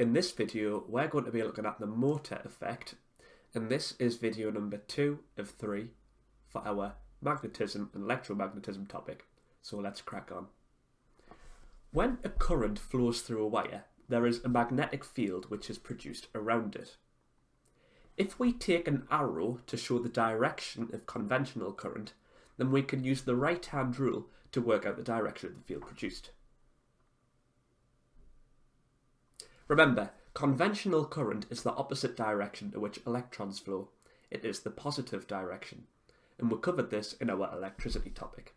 In this video, we're going to be looking at the motor effect, and this is video number 2 of 3 for our magnetism and electromagnetism topic. So let's crack on. When a current flows through a wire, there is a magnetic field which is produced around it. If we take an arrow to show the direction of conventional current, then we can use the right-hand rule to work out the direction of the field produced. Remember, conventional current is the opposite direction in which electrons flow. It is the positive direction, and we covered this in our electricity topic.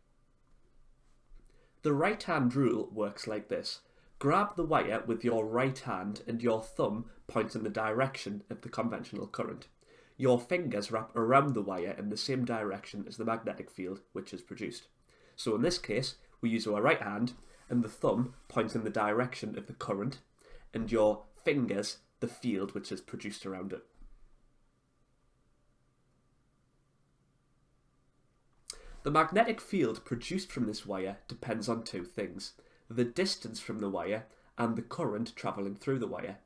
The right-hand rule works like this. Grab the wire with your right hand and your thumb points in the direction of the conventional current. Your fingers wrap around the wire in the same direction as the magnetic field which is produced. So in this case, we use our right hand and the thumb points in the direction of the current and your fingers the field which is produced around it. The magnetic field produced from this wire depends on two things: the distance from the wire and the current travelling through the wire.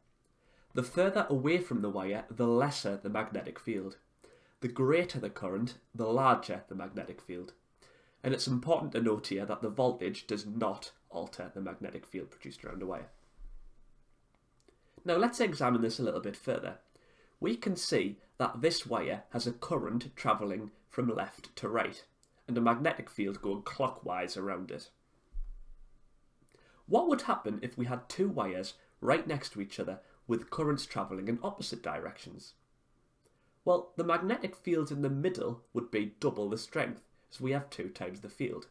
The further away from the wire, the lesser the magnetic field. The greater the current, the larger the magnetic field. And it's important to note here that the voltage does not alter the magnetic field produced around a wire. Now let's examine this a little bit further. We can see that this wire has a current travelling from left to right, and a magnetic field going clockwise around it. What would happen if we had two wires right next to each other with currents travelling in opposite directions? Well, the magnetic field in the middle would be double the strength, so we have 2 times the field.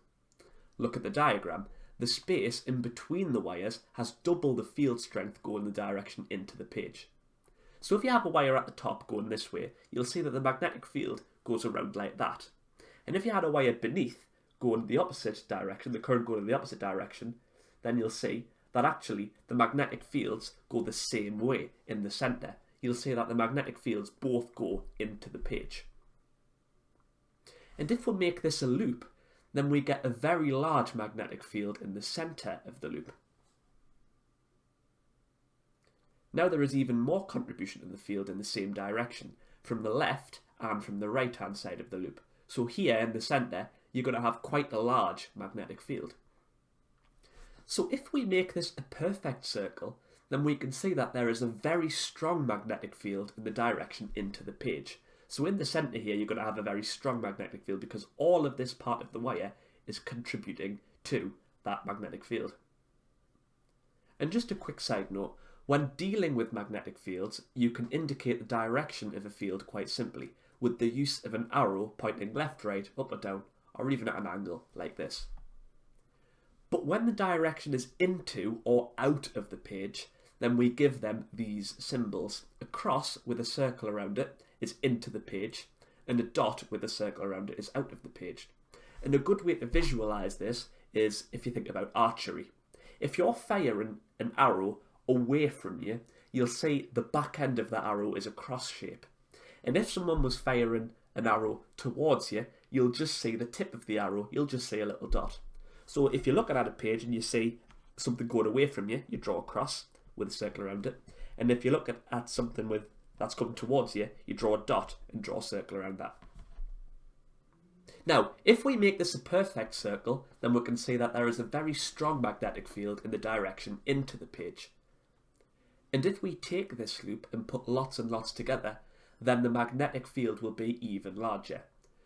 Look at the diagram. The space in between the wires has double the field strength going the direction into the page. So if you have a wire at the top going this way, you'll see that the magnetic field goes around like that. And if you had a wire beneath going the opposite direction, the current going in the opposite direction, then you'll see that actually the magnetic fields go the same way in the centre. You'll see that the magnetic fields both go into the page. And if we make this a loop, then we get a very large magnetic field in the centre of the loop. Now there is even more contribution in the field in the same direction, from the left and from the right hand side of the loop. So here in the centre, you're going to have quite a large magnetic field. So if we make this a perfect circle, then we can see that there is a very strong magnetic field in the direction into the page. So in the centre here, you're going to have a very strong magnetic field because all of this part of the wire is contributing to that magnetic field. And just a quick side note, when dealing with magnetic fields, you can indicate the direction of a field quite simply with the use of an arrow pointing left, right, up or down, or even at an angle like this. But when the direction is into or out of the page, then we give them these symbols. A cross with a circle around it is into the page, and a dot with a circle around it is out of the page. And a good way to visualise this is if you think about archery. If you're firing an arrow away from you, you'll see the back end of the arrow is a cross shape. And if someone was firing an arrow towards you, you'll just see the tip of the arrow, you'll just see a little dot. So if you're looking at a page and you see something going away from you, you draw a cross with a circle around it. And if you look at something that's coming towards you, you draw a dot and draw a circle around that. Now, if we make this a perfect circle, then we can see that there is a very strong magnetic field in the direction into the page. And if we take this loop and put lots and lots together, then the magnetic field will be even larger.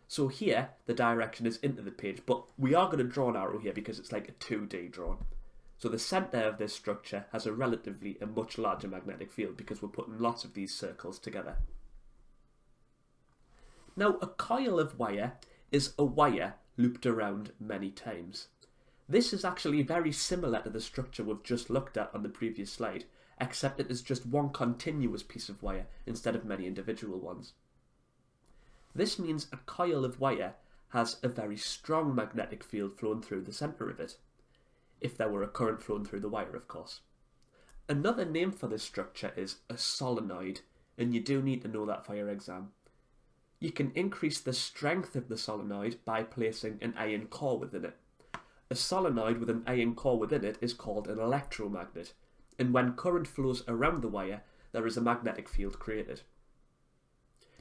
So here, the direction is into the page, but we are going to draw an arrow here because it's like a 2D drawing. So the centre of this structure has a much larger magnetic field because we're putting lots of these circles together. Now, a coil of wire is a wire looped around many times. This is actually very similar to the structure we've just looked at on the previous slide, except it is just one continuous piece of wire instead of many individual ones. This means a coil of wire has a very strong magnetic field flowing through the centre of it, if there were a current flowing through the wire, of course. Another name for this structure is a solenoid, and you do need to know that for your exam. You can increase the strength of the solenoid by placing an iron core within it. A solenoid with an iron core within it is called an electromagnet, and when current flows around the wire, there is a magnetic field created.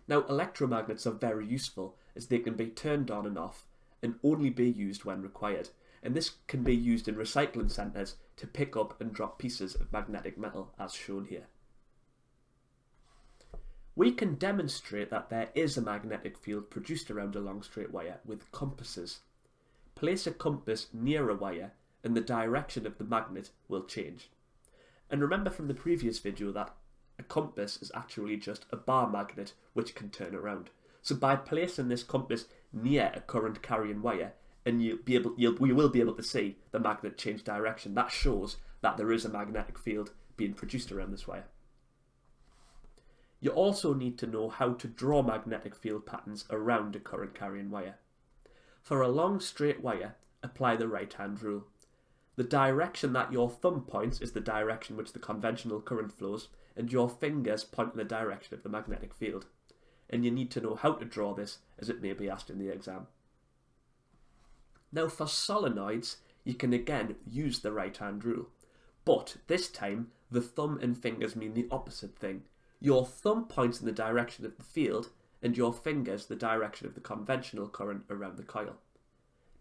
Now, electromagnets are very useful as they can be turned on and off and only be used when required, and this can be used in recycling centres to pick up and drop pieces of magnetic metal as shown here. We can demonstrate that there is a magnetic field produced around a long straight wire with compasses. Place a compass near a wire and the direction of the magnet will change. And remember from the previous video that a compass is actually just a bar magnet which can turn around. So by placing this compass near a current carrying wire, and we will be able to see the magnet change direction, that shows that there is a magnetic field being produced around this wire. You also need to know how to draw magnetic field patterns around a current carrying wire. For a long straight wire, apply the right hand rule. The direction that your thumb points is the direction which the conventional current flows, and your fingers point in the direction of the magnetic field. And you need to know how to draw this, as it may be asked in the exam. Now for solenoids, you can again use the right hand rule, but this time the thumb and fingers mean the opposite thing. Your thumb points in the direction of the field, and your fingers the direction of the conventional current around the coil.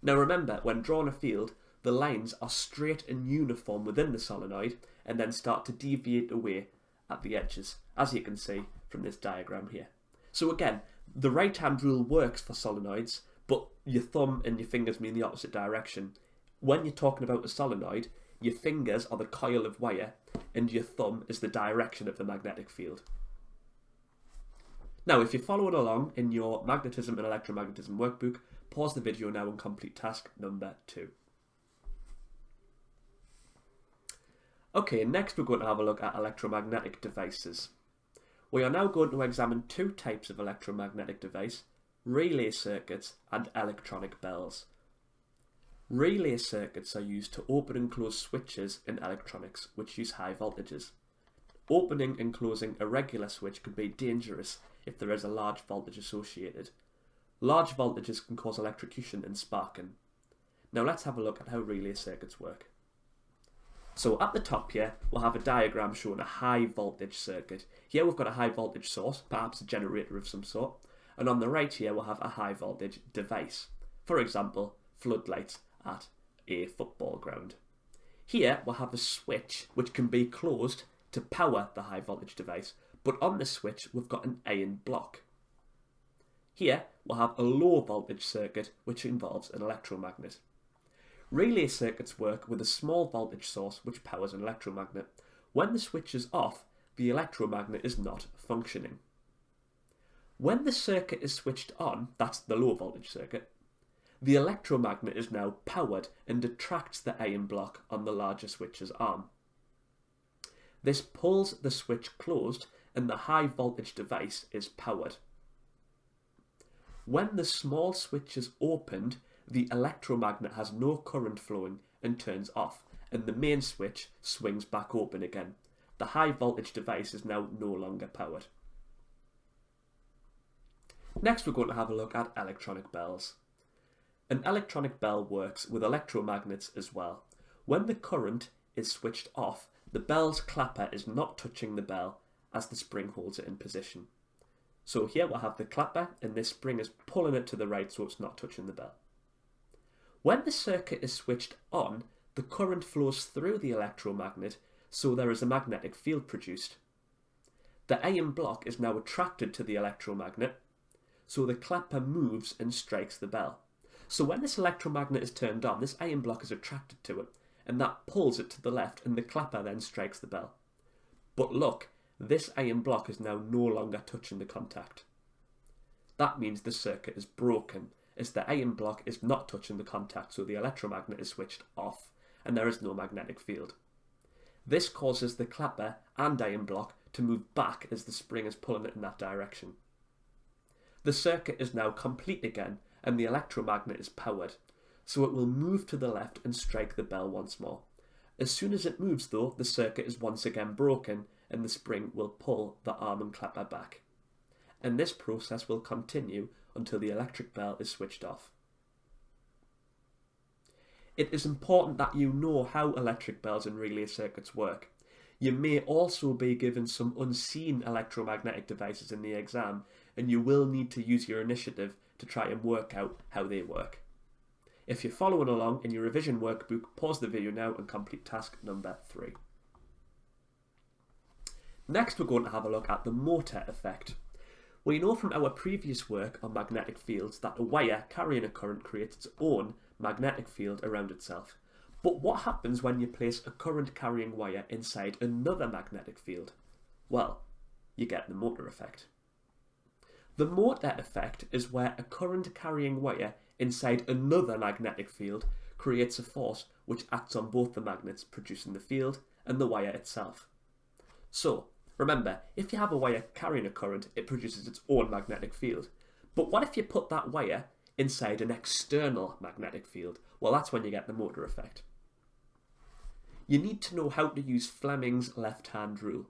Now remember, when drawing a field, the lines are straight and uniform within the solenoid, and then start to deviate away at the edges, as you can see from this diagram here. So again, the right hand rule works for solenoids, but your thumb and your fingers mean the opposite direction. When you're talking about a solenoid, your fingers are the coil of wire, and your thumb is the direction of the magnetic field. Now, if you're following along in your Magnetism and Electromagnetism workbook, pause the video now and complete task number 2. Okay, next we're going to have a look at electromagnetic devices. We are now going to examine 2 types of electromagnetic device: relay circuits and electronic bells. Relay circuits are used to open and close switches in electronics which use high voltages. Opening and closing a regular switch can be dangerous if there is a large voltage associated. Large voltages can cause electrocution and sparking. Now let's have a look at how relay circuits work. So at the top here, we'll have a diagram showing a high voltage circuit. Here we've got a high voltage source, perhaps a generator of some sort. And on the right here, we'll have a high voltage device. For example, floodlights at a football ground. Here we'll have a switch which can be closed to power the high voltage device, but on the switch we've got an iron block. Here we'll have a low voltage circuit which involves an electromagnet. Relay circuits work with a small voltage source which powers an electromagnet. When the switch is off, the electromagnet is not functioning. When the circuit is switched on, that's the low voltage circuit, the electromagnet is now powered and attracts the iron block on the larger switch's arm. This pulls the switch closed and the high voltage device is powered. When the small switch is opened, the electromagnet has no current flowing and turns off, and the main switch swings back open again. The high voltage device is now no longer powered. Next we're going to have a look at electronic bells. An electronic bell works with electromagnets as well. When the current is switched off, the bell's clapper is not touching the bell as the spring holds it in position. So here we'll have the clapper and this spring is pulling it to the right so it's not touching the bell. When the circuit is switched on, the current flows through the electromagnet, so there is a magnetic field produced. The iron block is now attracted to the electromagnet, so the clapper moves and strikes the bell. So when this electromagnet is turned on, this iron block is attracted to it, and that pulls it to the left, and the clapper then strikes the bell. But look, this iron block is now no longer touching the contact. That means the circuit is broken, as the iron block is not touching the contact, so the electromagnet is switched off, and there is no magnetic field. This causes the clapper and iron block to move back as the spring is pulling it in that direction. The circuit is now complete again, and the electromagnet is powered, so it will move to the left and strike the bell once more. As soon as it moves though, the circuit is once again broken, and the spring will pull the arm and clapper back. And this process will continue until the electric bell is switched off. It is important that you know how electric bells and relay circuits work. You may also be given some unseen electromagnetic devices in the exam, and you will need to use your initiative to try and work out how they work. If you're following along in your revision workbook, pause the video now and complete task number 3. Next, we're going to have a look at the motor effect. We know from our previous work on magnetic fields that a wire carrying a current creates its own magnetic field around itself. But what happens when you place a current carrying wire inside another magnetic field? Well, you get the motor effect. The motor effect is where a current carrying wire inside another magnetic field creates a force which acts on both the magnets producing the field and the wire itself. So, remember, if you have a wire carrying a current, it produces its own magnetic field. But what if you put that wire inside an external magnetic field? Well, that's when you get the motor effect. You need to know how to use Fleming's left-hand rule.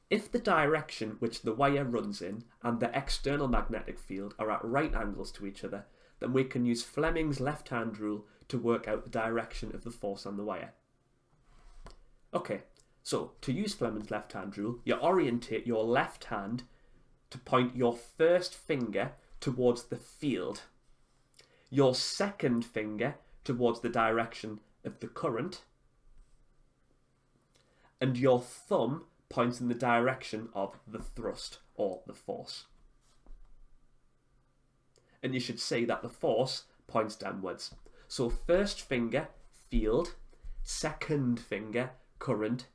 If the direction which the wire runs in and the external magnetic field are at right angles to each other, then we can use Fleming's left-hand rule to work out the direction of the force on the wire. Okay, so to use Fleming's left-hand rule, you orientate your left hand to point your first finger towards the field, your second finger towards the direction of the current, and your thumb points in the direction of the thrust or the force. And you should say that the force points downwards. So first finger, field, second finger, current,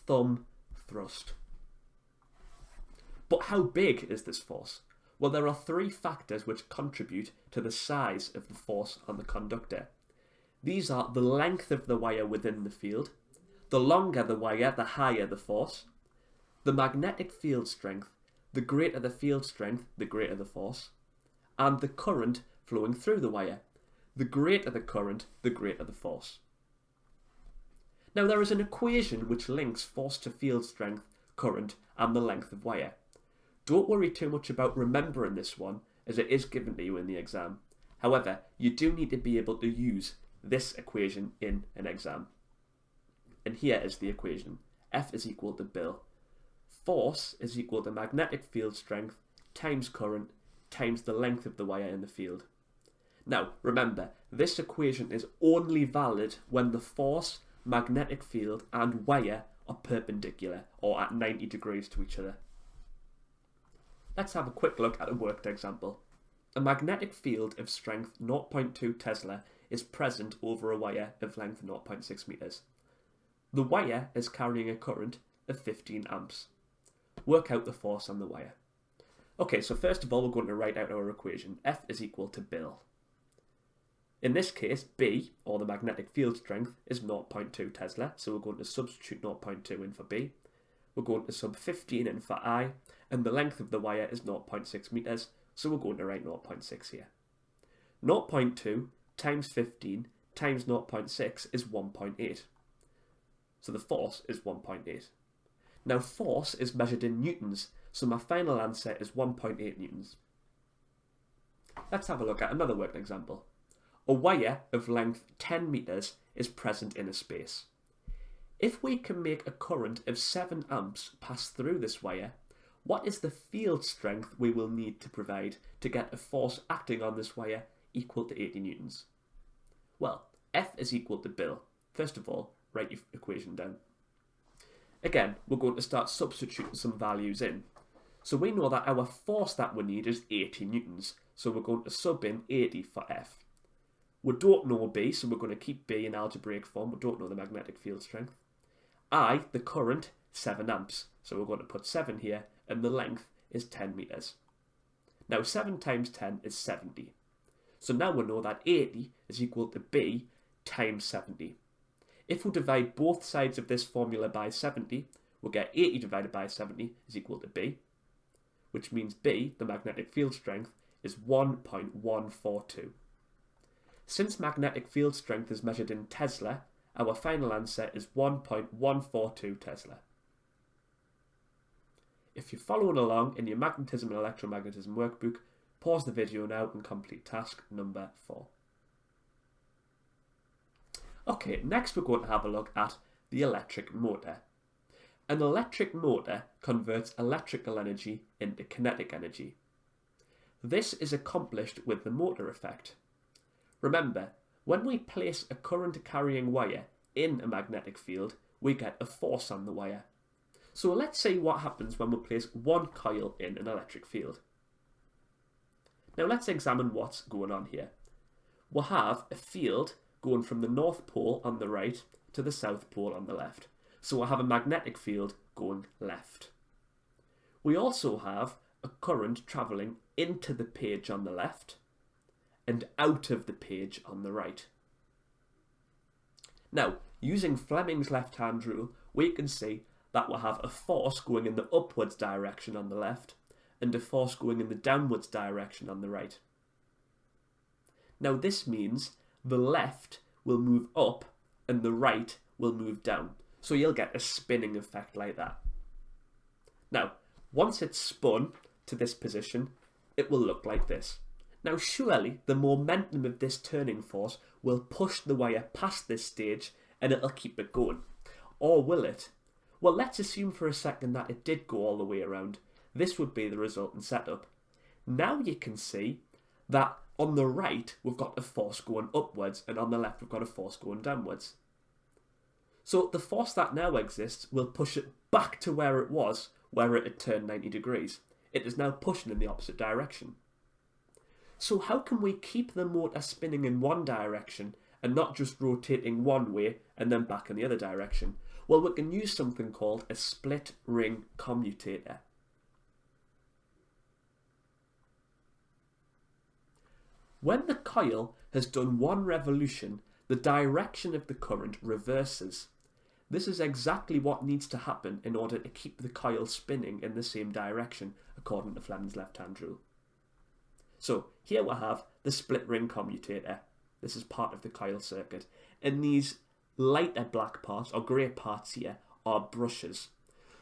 thumb, thrust. But how big is this force? Well, there are 3 factors which contribute to the size of the force on the conductor. These are the length of the wire within the field, the longer the wire, the higher the force, the magnetic field strength, the greater the field strength, the greater the force, and the current flowing through the wire. The greater the current, the greater the force. Now there is an equation which links force to field strength, current, and the length of wire. Don't worry too much about remembering this one, as it is given to you in the exam. However, you do need to be able to use this equation in an exam. And here is the equation. F is equal to Bill. Force is equal to magnetic field strength times current times the length of the wire in the field. Now, remember, this equation is only valid when the force, magnetic field, and wire are perpendicular, or at 90 degrees to each other. Let's have a quick look at a worked example. A magnetic field of strength 0.2 Tesla is present over a wire of length 0.6 meters. The wire is carrying a current of 15 amps. Work out the force on the wire. Okay, so first of all, we're going to write out our equation. F is equal to Bill. In this case, B, or the magnetic field strength, is 0.2 Tesla, so we're going to substitute 0.2 in for B. We're going to sub 15 in for I, and the length of the wire is 0.6 meters, so we're going to write 0.6 here. 0.2 times 15 times 0.6 is 1.8. So the force is 1.8. Now force is measured in newtons, so my final answer is 1.8 newtons. Let's have a look at another worked example. A wire of length 10 meters is present in a space. If we can make a current of 7 amps pass through this wire, what is the field strength we will need to provide to get a force acting on this wire equal to 80 newtons? Well, F is equal to Bill. First of all, write your equation down. Again, we're going to start substituting some values in. So we know that our force that we need is 80 newtons, so we're going to sub in 80 for F. We don't know B, so we're going to keep B in algebraic form. We don't know the magnetic field strength. I, the current, 7 amps, so we're going to put 7 here, and the length is 10 meters. Now 7 times 10 is 70. So now we know that 80 is equal to B times 70. If we divide both sides of this formula by 70, we'll get 80 divided by 70 is equal to B, which means B, the magnetic field strength, is 1.142. Since magnetic field strength is measured in Tesla, our final answer is 1.142 Tesla. If you're following along in your Magnetism and Electromagnetism workbook, pause the video now and complete task number 4. Okay, next we're going to have a look at the electric motor. An electric motor converts electrical energy into kinetic energy. This is accomplished with the motor effect. Remember, when we place a current-carrying wire in a magnetic field, we get a force on the wire. So let's see what happens when we place one coil in an electric field. Now let's examine what's going on here. We'll have a field going from the North Pole on the right to the South Pole on the left. So we'll have a magnetic field going left. We also have a current travelling into the page on the left and out of the page on the right. Now, using Fleming's left-hand rule, we can see that we'll have a force going in the upwards direction on the left and a force going in the downwards direction on the right. Now this means the left will move up and the right will move down. So you'll get a spinning effect like that. Now, once it's spun to this position, it will look like this. Now surely the momentum of this turning force will push the wire past this stage and it'll keep it going. Or will it? Well, let's assume for a second that it did go all the way around. This would be the resultant setup. Now you can see that on the right we've got a force going upwards and on the left we've got a force going downwards. So the force that now exists will push it back to where it was, where it had turned 90 degrees. It is now pushing in the opposite direction. So how can we keep the motor spinning in one direction and not just rotating one way and then back in the other direction? Well, we can use something called a split ring commutator. When the coil has done one revolution, the direction of the current reverses. This is exactly what needs to happen in order to keep the coil spinning in the same direction, according to Fleming's left-hand rule. So here we have the split ring commutator. This is part of the coil circuit. And these lighter black parts, or grey parts here, are brushes.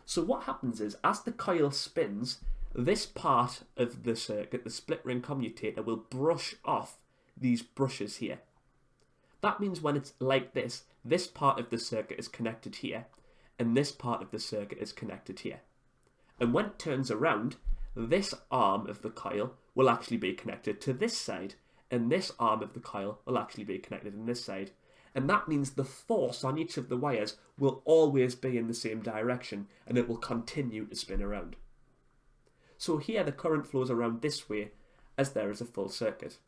So what happens is, as the coil spins, this part of the circuit, the split ring commutator, will brush off these brushes here. That means when it's like this part of the circuit is connected here, and this part of the circuit is connected here. And when it turns around, this arm of the coil will actually be connected to this side, and this arm of the coil will actually be connected in this side. And that means the force on each of the wires will always be in the same direction, and it will continue to spin around. So here the current flows around this way as there is a full circuit.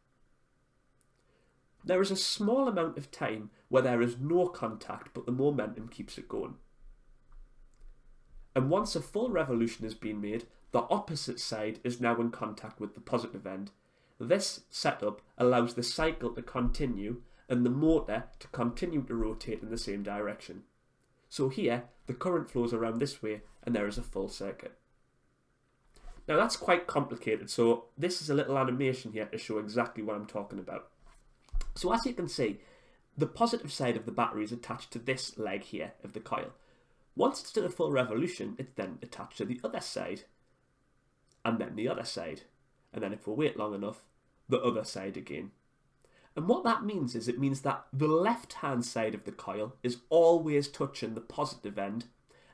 There is a small amount of time where there is no contact, but the momentum keeps it going. And once a full revolution has been made, the opposite side is now in contact with the positive end. This setup allows the cycle to continue and the motor to continue to rotate in the same direction. So here, the current flows around this way and there is a full circuit. Now that's quite complicated, so this is a little animation here to show exactly what I'm talking about. So as you can see, the positive side of the battery is attached to this leg here of the coil. Once it's done a full revolution, it's then attached to the other side, and then the other side, and then if we wait long enough, the other side again. And what that means is it means that the left-hand side of the coil is always touching the positive end,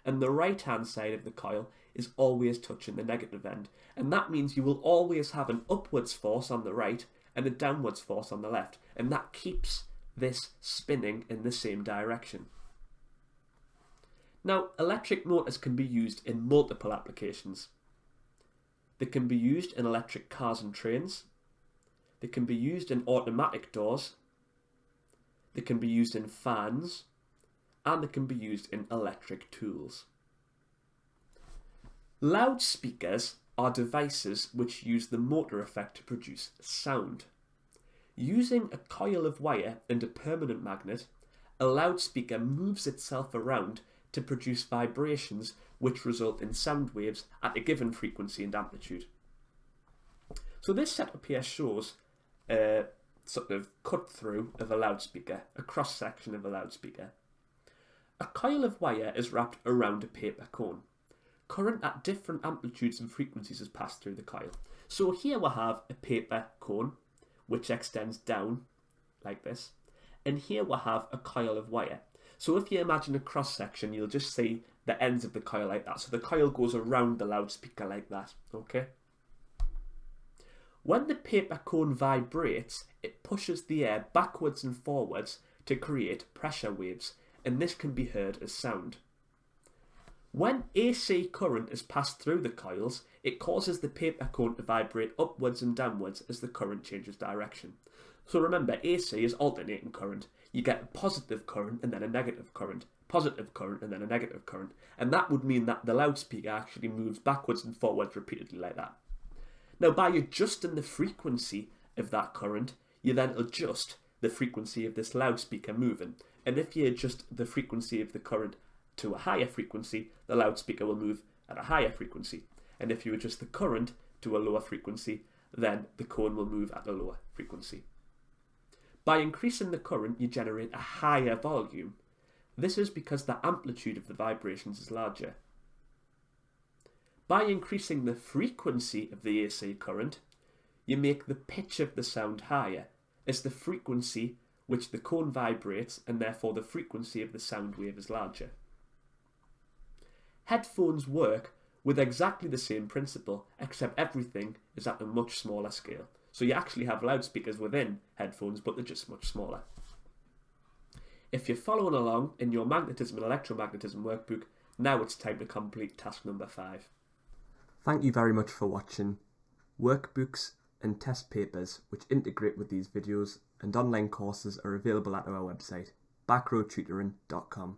and the right-hand side of the coil is always touching the negative end. And that means you will always have an upwards force on the right and a downwards force on the left, and that keeps this spinning in the same direction. Now, electric motors can be used in multiple applications. They can be used in electric cars and trains. They can be used in automatic doors. They can be used in fans. And they can be used in electric tools. Loudspeakers are devices which use the motor effect to produce sound. Using a coil of wire and a permanent magnet, a loudspeaker moves itself around to produce vibrations which result in sound waves at a given frequency and amplitude. So this setup here shows a sort of cut through of a loudspeaker, a cross section of a loudspeaker. A coil of wire is wrapped around a paper cone. Current at different amplitudes and frequencies is passed through the coil. So here we have a paper cone which extends down like this, and here we have a coil of wire. So if you imagine a cross section, you'll just see the ends of the coil like that. So the coil goes around the loudspeaker like that, okay? When the paper cone vibrates, it pushes the air backwards and forwards to create pressure waves, and this can be heard as sound. When AC current is passed through the coils, it causes the paper cone to vibrate upwards and downwards as the current changes direction. So remember, AC is alternating current. You get a positive current and then a negative current, positive current and then a negative current, and that would mean that the loudspeaker actually moves backwards and forwards repeatedly like that. Now, by adjusting the frequency of that current, you then adjust the frequency of this loudspeaker moving. And if you adjust the frequency of the current to a higher frequency, the loudspeaker will move at a higher frequency. And if you adjust the current to a lower frequency, then the cone will move at a lower frequency. By increasing the current, you generate a higher volume. This is because the amplitude of the vibrations is larger. By increasing the frequency of the AC current, you make the pitch of the sound higher, as the frequency which the cone vibrates, and therefore the frequency of the sound wave, is larger. Headphones work with exactly the same principle, except everything is at a much smaller scale. So you actually have loudspeakers within headphones, but they're just much smaller. If you're following along in your Magnetism and Electromagnetism workbook, now it's time to complete task number 5. Thank you very much for watching. Workbooks and test papers which integrate with these videos and online courses are available at our website, backroadtutoring.com.